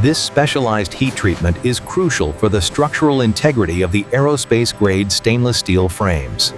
This specialized heat treatment is crucial for the structural integrity of the aerospace-grade stainless steel frames.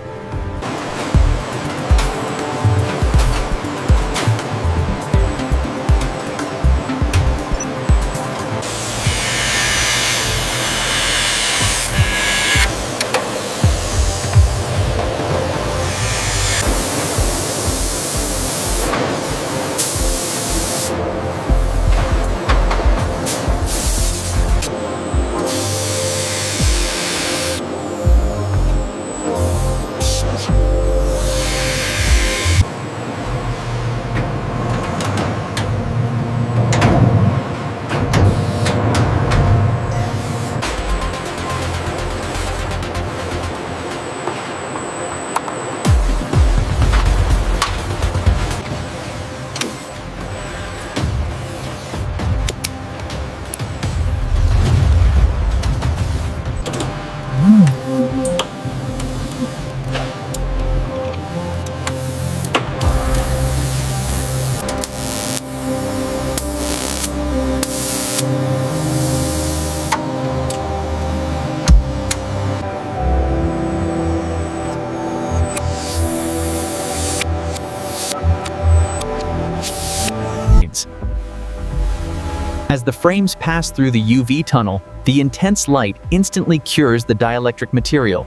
As the frames pass through the UV tunnel, the intense light instantly cures the dielectric material.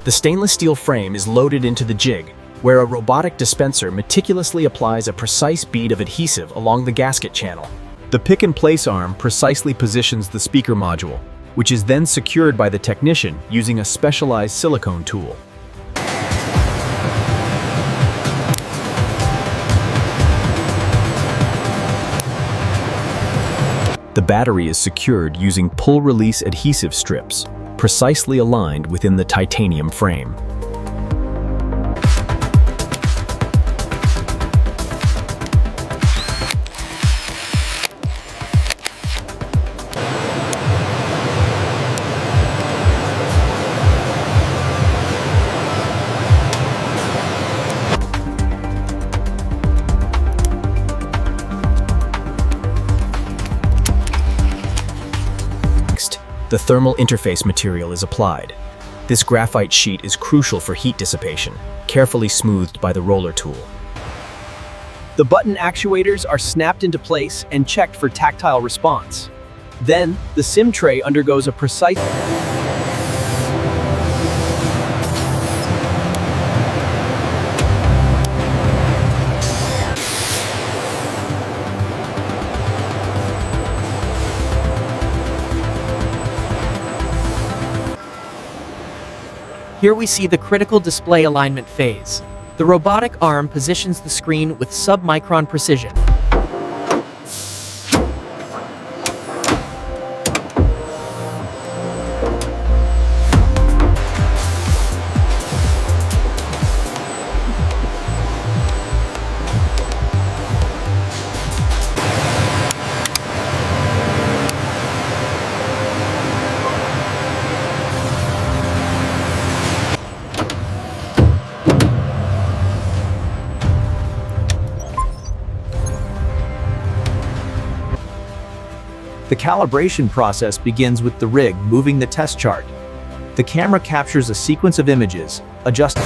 The stainless steel frame is loaded into the jig, where a robotic dispenser meticulously applies a precise bead of adhesive along the gasket channel. The pick-and-place arm precisely positions the speaker module, which is then secured by the technician using a specialized silicone tool. The battery is secured using pull-release adhesive strips, precisely aligned within the titanium frame. The thermal interface material is applied. This graphite sheet is crucial for heat dissipation, carefully smoothed by the roller tool. The button actuators are snapped into place and checked for tactile response. Then, the SIM tray undergoes a precise Here we see the critical display alignment phase. The robotic arm positions the screen with sub-micron precision. The calibration process begins with the rig moving the test chart. The camera captures a sequence of images, adjusting